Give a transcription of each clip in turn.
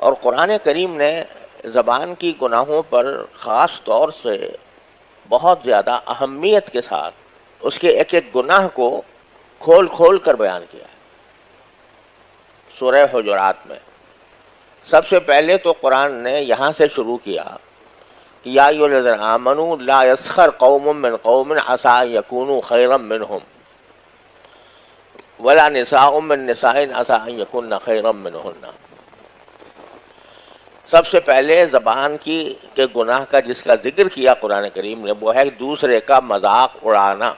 اور قرآن کریم نے زبان کی گناہوں پر خاص طور سے بہت زیادہ اہمیت کے ساتھ اس کے ایک ایک گناہ کو کھول کھول کر بیان کیا ہے. سورہ حجرات میں سب سے پہلے تو قرآن نے یہاں سے شروع کیا کہ یا ایھا الذین آمنوا لا یسخر قوم من قوم عسى ان یکونوا خیرا منہم ولا نساء من نساء عسى ان یکن خیرا منہن. سب سے پہلے زبان کی کے گناہ کا جس کا ذکر کیا قرآن کریم نے وہ ہے دوسرے کا مذاق اڑانا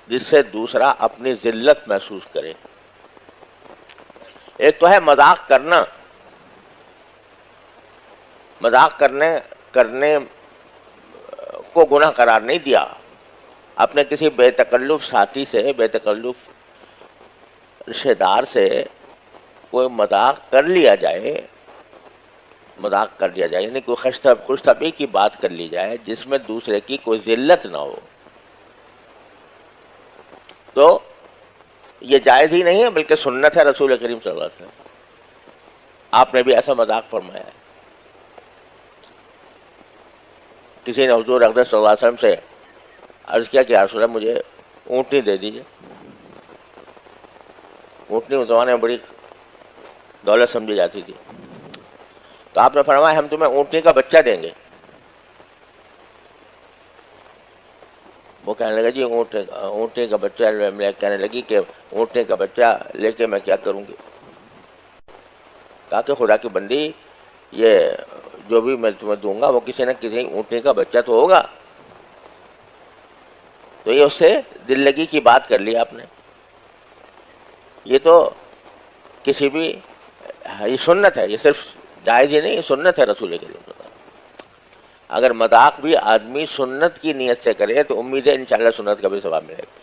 جس سے دوسرا اپنی ذلت محسوس کرے. ایک تو ہے مذاق کرنا. مذاق کرنے کو گناہ قرار نہیں دیا. اپنے کسی بے تکلف ساتھی سے بے تکلف رشتہ دار سے کوئی مذاق کر لیا جائے یعنی کوئی خوش طبعی کی بات کر لی جائے جس میں دوسرے کی کوئی ذلت نہ ہو تو یہ جائز ہی نہیں ہے بلکہ سنت ہے رسول کریم صلی اللہ علیہ وسلم. آپ نے بھی ایسا مذاق فرمایا ہے. کسی نے حضور اقدس صلی اللہ علیہ وسلم سے عرض کیا کہ یا رسول اللہ مجھے اونٹنی دے دیجیے. اونٹنی اس زمانے میں بڑی دولت سمجھی جاتی تھی. تو آپ نے فرمایا ہم تمہیں اونٹنی کا بچہ دیں گے. وہ کہنے لگا جی اونٹنی کا بچہ. کہنے لگی کہ اونٹنی کا بچہ لے کے میں کیا کروں گی. کہا کہ خدا کی بندی یہ جو بھی میں تمہیں دوں گا وہ کسی نہ کسی اونٹنی کا بچہ تو ہوگا. تو یہ اس سے دل لگی کی بات کر لی آپ نے. یہ تو کسی بھی یہ سنت ہے. یہ صرف جائز ہی نہیں سنت ہے رسول کریم صلی اللہ علیہ وسلم. اگر مذاق بھی آدمی سنت کی نیت سے کرے تو امید ہے انشاءاللہ سنت کا بھی ثواب ملے گا.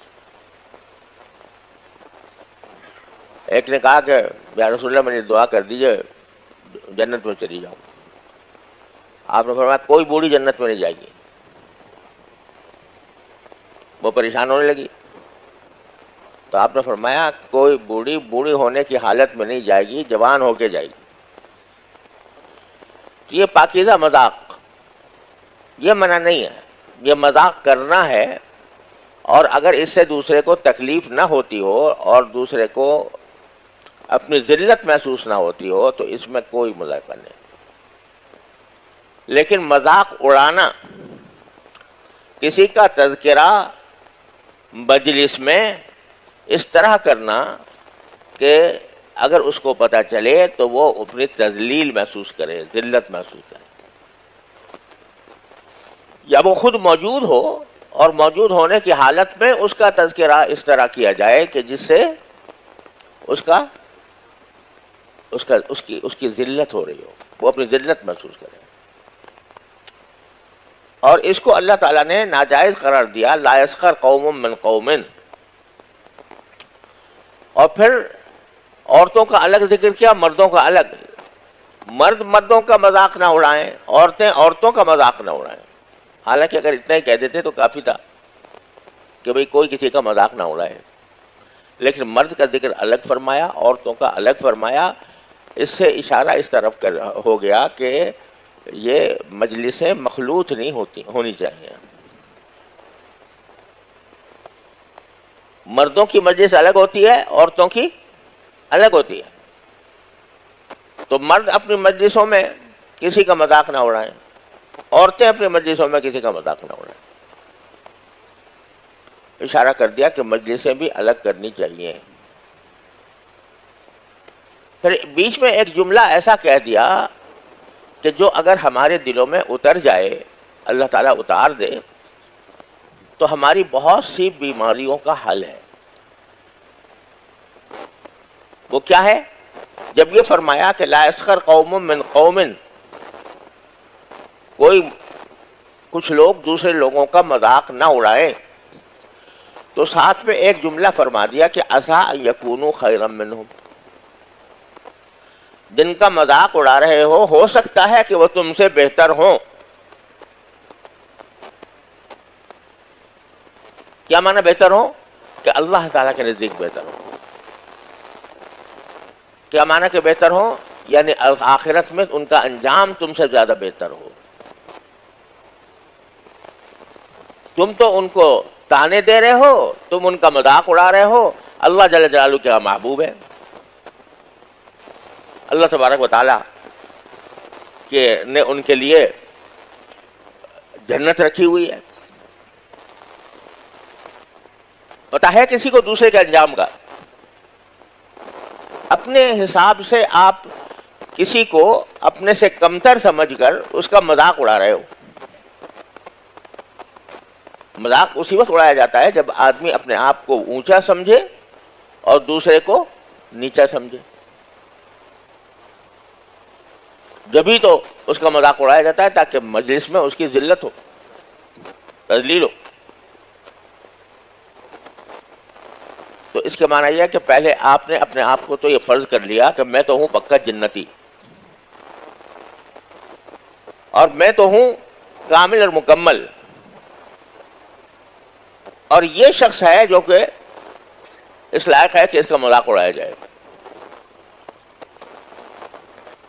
ایک نے کہا کہ یا رسول اللہ مجھے دعا کر دیجئے جنت میں چلی جاؤں. آپ نے فرمایا کوئی بوڑھی جنت میں نہیں جائے گی. وہ پریشان ہونے لگی. تو آپ نے فرمایا کوئی بوڑھی ہونے کی حالت میں نہیں جائے گی, جوان ہو کے جائے گی. تو یہ پاکیزہ مذاق یہ منع نہیں ہے. یہ مذاق کرنا ہے اور اگر اس سے دوسرے کو تکلیف نہ ہوتی ہو اور دوسرے کو اپنی ذلت محسوس نہ ہوتی ہو تو اس میں کوئی مذاق نہیں. لیکن مذاق اڑانا, کسی کا تذکرہ مجلس میں اس طرح کرنا کہ اگر اس کو پتہ چلے تو وہ اپنی تذلیل محسوس کرے, ذلت محسوس کرے, یا وہ خود موجود ہو اور موجود ہونے کی حالت میں اس کا تذکرہ اس طرح کیا جائے کہ جس سے اس کی ذلت ہو رہی ہو, وہ اپنی ذلت محسوس کرے. اور اس کو اللہ تعالیٰ نے ناجائز قرار دیا, لا یسخر قوم من قوم. اور پھر عورتوں کا الگ ذکر کیا, مردوں کا الگ. مرد مردوں کا مذاق نہ اڑائیں, عورتیں عورتوں کا مذاق نہ اڑائیں. حالانکہ اگر اتنا ہی کہہ دیتے تو کافی تھا کہ بھئی کوئی کسی کا مذاق نہ اڑائے. لیکن مرد کا ذکر الگ فرمایا, عورتوں کا الگ فرمایا. اس سے اشارہ اس طرف ہو گیا کہ یہ مجلسیں مخلوط نہیں ہونی چاہیے. مردوں کی مجلس الگ ہوتی ہے, عورتوں کی الگ ہوتی ہے. تو مرد اپنی مجلسوں میں کسی کا مذاق نہ اڑائیں, عورتیں اپنی مجلسوں میں کسی کا مذاق نہ اڑائیں. اشارہ کر دیا کہ مجلسیں بھی الگ کرنی چاہیے. پھر بیچ میں ایک جملہ ایسا کہہ دیا کہ جو اگر ہمارے دلوں میں اتر جائے, اللہ تعالیٰ اتار دے, تو ہماری بہت سی بیماریوں کا حل ہے. وہ کیا ہے؟ جب یہ فرمایا کہ لا یسخر قوم من قوم, کچھ لوگ دوسرے لوگوں کا مذاق نہ اڑائیں, تو ساتھ میں ایک جملہ فرما دیا کہ عسیٰ ان یکونوا خیرا منہم. جن کا مذاق اڑا رہے ہو سکتا ہے کہ وہ تم سے بہتر ہوں. کیا معنی بہتر ہوں؟ کہ اللہ تعالیٰ کے نزدیک بہتر ہوں. کیا معنی کہ بہتر ہوں؟ یعنی آخرت میں ان کا انجام تم سے زیادہ بہتر ہو. تم تو ان کو تانے دے رہے ہو, تم ان کا مذاق اڑا رہے ہو. اللہ جل جلالہ کیا محبوب ہے. اللہ تبارک و تعالیٰ نے ان کے لیے جنت رکھی ہوئی ہے. پتہ ہے کسی کو دوسرے کے انجام کا؟ اپنے حساب سے آپ کسی کو اپنے سے کمتر سمجھ کر اس کا مذاق اڑا رہے ہو. مذاق اسی وقت اڑایا جاتا ہے جب آدمی اپنے آپ کو اونچا سمجھے اور دوسرے کو نیچا سمجھے. جبھی تو اس کا مذاق اڑایا جاتا ہے تاکہ مجلس میں اس کی ذلت ہو, تذلیل ہو. تو اس کے معنی یہ ہے کہ پہلے آپ نے اپنے آپ کو تو یہ فرض کر لیا کہ میں تو ہوں پکا جنتی, اور میں تو ہوں کامل اور مکمل, اور یہ شخص ہے جو کہ اس لائق ہے کہ اس کا مذاق اڑایا جائے.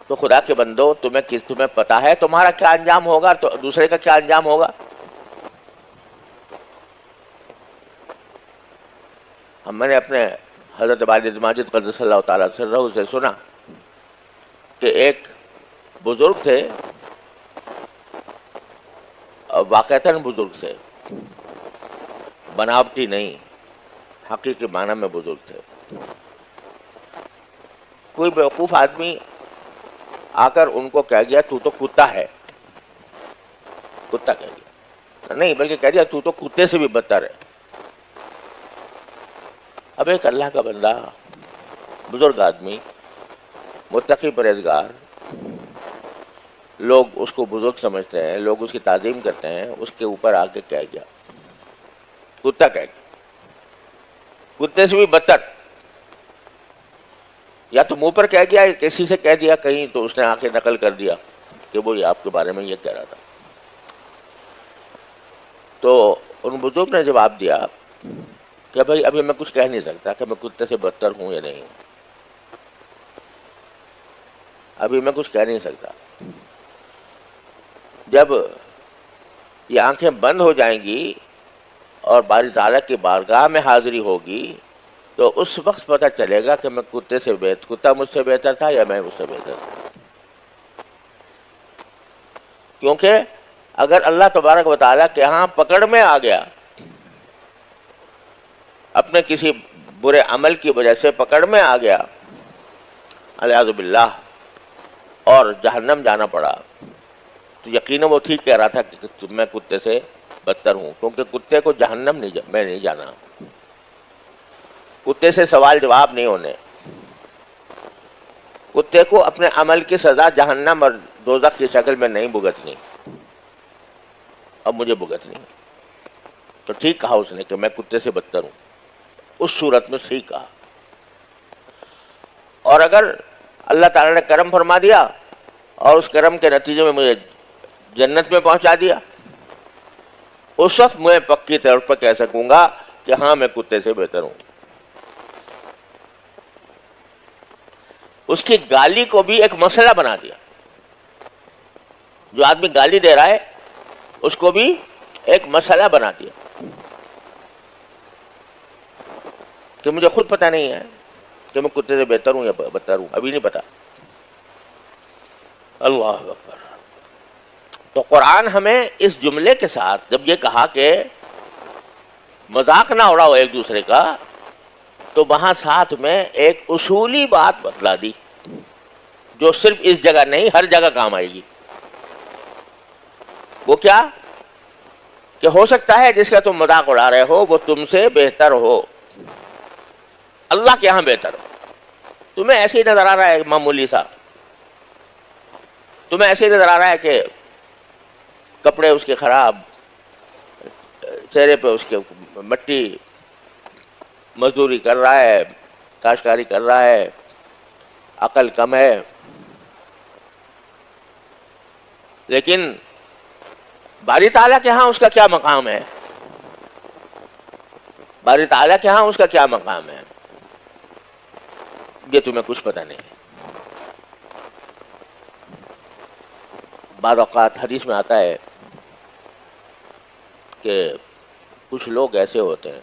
تو خدا کے بندو, تمہیں پتا ہے تمہارا کیا انجام ہوگا, تو دوسرے کا کیا انجام ہوگا. میں نے اپنے حضرت والد ماجد قدس اللہ تعالیٰ سرہ سے سنا کہ ایک بزرگ تھے, واقعتاً بزرگ تھے, بناوٹی نہیں, حقیقی معنی میں بزرگ تھے. کوئی بیوقوف آدمی آ کر ان کو کہہ گیا تو کتا ہے. کتا کہہ گیا نہیں, بلکہ کہہ دیا تو کتے سے بھی بدتر ہے. اب ایک اللہ کا بندہ, بزرگ آدمی, متقی پرہیزگار, لوگ اس کو بزرگ سمجھتے ہیں, لوگ اس کی تعظیم کرتے ہیں, اس کے اوپر آ کے کہہ گیا کتا, کہہ گیا کتے سے بھی بدتر. یا تو منہ پر کہہ گیا, یا کسی سے کہہ دیا کہیں, تو اس نے آ کے نقل کر دیا کہ وہ آپ کے بارے میں یہ کہہ رہا تھا. تو ان بزرگ نے جواب دیا کہ بھائی ابھی میں کچھ کہہ نہیں سکتا کہ میں کتے سے بدتر ہوں یا نہیں, ابھی میں کچھ کہہ نہیں سکتا. جب یہ آنکھیں بند ہو جائیں گی اور باری تعالیٰ کی بارگاہ میں حاضری ہوگی, تو اس وقت پتہ چلے گا کہ میں کتا مجھ سے بہتر تھا یا میں مجھ سے بہتر تھا. کیونکہ اگر اللہ تبارک و تعالیٰ کے ہاں پکڑ میں آ گیا, اپنے کسی برے عمل کی وجہ سے پکڑ میں آ گیا الیاذ باللہ, اور جہنم جانا پڑا, تو یقیناً وہ ٹھیک کہہ رہا تھا کہ میں کتے سے بدتر ہوں. کیونکہ کتے کو جہنم میں نہیں جانا, کتے سے سوال جواب نہیں ہونے, کتے کو اپنے عمل کی سزا جہنم اور دوزخ کی شکل میں نہیں بھگتنی. اب مجھے بھگتنی. تو ٹھیک کہا اس نے کہ میں کتے سے بدتر ہوں, اس صورت میں ٹھیک کہا. اور اگر اللہ تعالیٰ نے کرم فرما دیا اور اس کرم کے نتیجے میں مجھے جنت میں پہنچا دیا, اس وقت میں پکی طور پر کہہ سکوں گا کہ ہاں میں کتے سے بہتر ہوں. اس کی گالی کو بھی ایک مسئلہ بنا دیا. جو آدمی گالی دے رہا ہے اس کو بھی ایک مسئلہ بنا دیا کہ مجھے خود پتہ نہیں ہے کہ میں کتے سے بہتر ہوں یا بدتر ہوں, ابھی نہیں پتا. اللہ اکبر. تو قرآن ہمیں اس جملے کے ساتھ جب یہ کہا کہ مذاق نہ اڑاؤ ایک دوسرے کا, تو وہاں ساتھ میں ایک اصولی بات بتلا دی جو صرف اس جگہ نہیں ہر جگہ کام آئے گی. وہ کیا کہ ہو سکتا ہے جس کا تم مذاق اڑا رہے ہو وہ تم سے بہتر ہو, اللہ کے یہاں بہتر ہو. تمہیں ایسے ہی نظر آ رہا ہے معمولی سا, تمہیں ایسے ہی نظر آ رہا ہے کہ کپڑے اس کے خراب, چہرے پہ اس کے مٹی, مزدوری کر رہا ہے, کاشتکاری کر رہا ہے, عقل کم ہے. لیکن باری تعالیٰ کے ہاں اس کا کیا مقام ہے, باری تعالیٰ کے ہاں اس کا کیا مقام ہے, یہ تمہیں کچھ پتہ نہیں ہے. بعض اوقات حدیث میں آتا ہے کہ کچھ لوگ ایسے ہوتے ہیں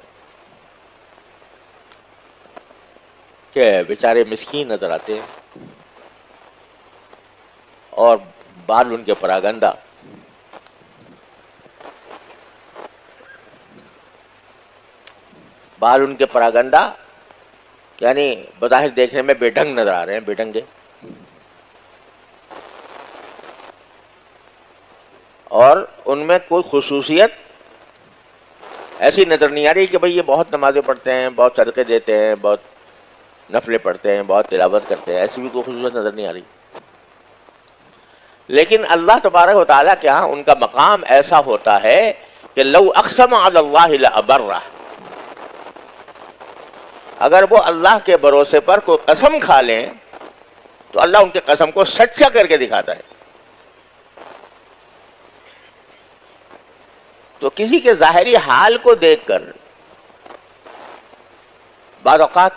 کہ بیچارے مسکین نظر آتے ہیں اور بال ان کے پراگندہ، بال ان کے پراگندہ یعنی بظاہر دیکھنے میں بے ڈھنگ نظر آ رہے ہیں، بے ڈھنگے، اور ان میں کوئی خصوصیت ایسی نظر نہیں آ رہی کہ بھئی یہ بہت نمازیں پڑھتے ہیں، بہت صدقے دیتے ہیں، بہت نفلیں پڑھتے ہیں، بہت تلاوت کرتے ہیں، ایسی بھی کوئی خصوصیت نظر نہیں آ رہی. لیکن اللہ تبارک و تعالیٰ کے ہاں ان کا مقام ایسا ہوتا ہے کہ لو اقسم علی اللہ لابرہ، اگر وہ اللہ کے بھروسے پر کوئی قسم کھا لیں تو اللہ ان کے قسم کو سچا کر کے دکھاتا ہے. تو کسی کے ظاہری حال کو دیکھ کر بعض اوقات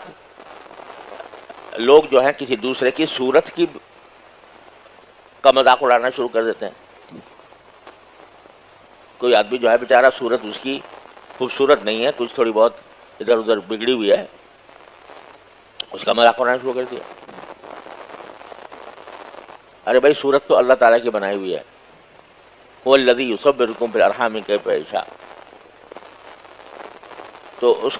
لوگ جو ہیں کسی دوسرے کی صورت کی کا مذاق اڑانا شروع کر دیتے ہیں. کوئی آدمی جو ہے بیچارہ صورت اس کی خوبصورت نہیں ہے، کچھ تھوڑی بہت ادھر ادھر بگڑی ہوئی ہے، اس کا مذاق اڑانا شروع کر دیا. ارے بھائی صورت تو اللہ تعالیٰ کی بنائی ہوئی ہے، هو الذی یصورکم فی الارحام کیف یشاء. تو اس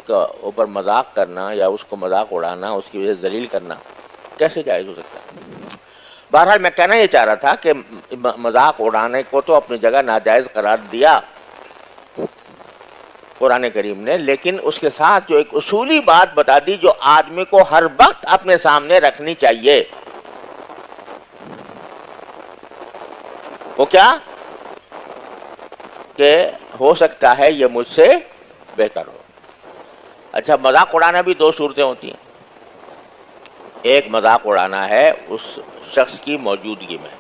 کا اوپر مذاق کرنا یا اس کو مذاق اڑانا، اس کی وجہ سے ذلیل کرنا کیسے جائز ہو سکتا ہے؟ بہرحال میں کہنا یہ چاہ رہا تھا کہ مذاق اڑانے کو تو اپنی جگہ ناجائز قرار دیا قرآن کریم نے، لیکن اس کے ساتھ جو ایک اصولی بات بتا دی جو آدمی کو ہر وقت اپنے سامنے رکھنی چاہیے، وہ کیا کہ ہو سکتا ہے یہ مجھ سے بہتر ہو. اچھا، مذاق اڑانا بھی دو صورتیں ہوتی ہیں. ایک مذاق اڑانا ہے اس شخص کی موجودگی میں،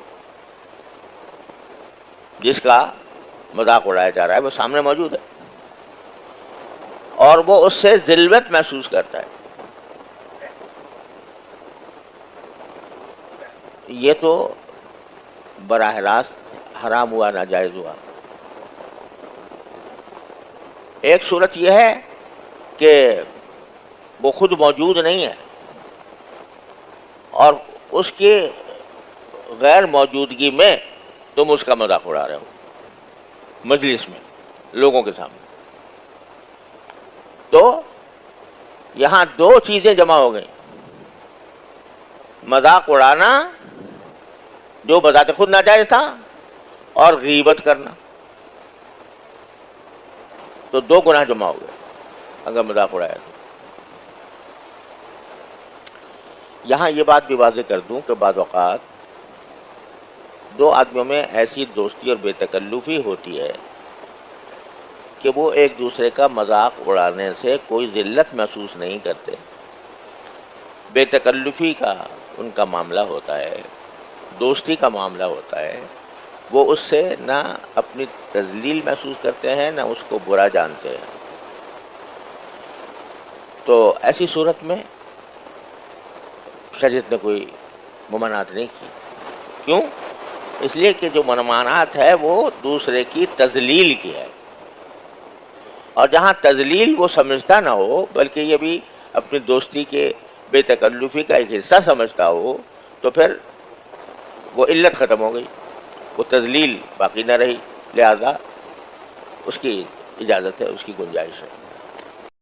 جس کا مذاق اڑایا جا رہا ہے وہ سامنے موجود ہے اور وہ اس سے ذلت محسوس کرتا ہے. یہ تو براہ راست حرام ہوا، ناجائز ہوا. ایک صورت یہ ہے کہ وہ خود موجود نہیں ہے اور اس کی غیر موجودگی میں تم اس کا مذاق اڑا رہے ہو مجلس میں لوگوں کے سامنے. تو یہاں دو چیزیں جمع ہو گئیں، مذاق اڑانا جو بذات خود ناجائز تھا اور غیبت کرنا، تو دو گناہ جمع ہو گئے اگر مذاق اڑایا تو. یہاں یہ بات بھی واضح کر دوں کہ بعض اوقات دو آدمیوں میں ایسی دوستی اور بے تکلفی ہوتی ہے کہ وہ ایک دوسرے کا مذاق اڑانے سے کوئی ذلت محسوس نہیں کرتے. بے تکلفی کا ان کا معاملہ ہوتا ہے، دوستی کا معاملہ ہوتا ہے. وہ اس سے نہ اپنی تذلیل محسوس کرتے ہیں نہ اس کو برا جانتے ہیں. تو ایسی صورت میں شریعت نے کوئی ممانعت نہیں کی. کیوں؟ اس لیے کہ جو ممانعت ہے وہ دوسرے کی تذلیل کی ہے، اور جہاں تذلیل وہ سمجھتا نہ ہو بلکہ یہ بھی اپنی دوستی کے بے تکلفی کا ایک حصہ سمجھتا ہو تو پھر وہ علت ختم ہو گئی، وہ تذلیل باقی نہ رہی. لہذا اس کی اجازت ہے، اس کی گنجائش ہے.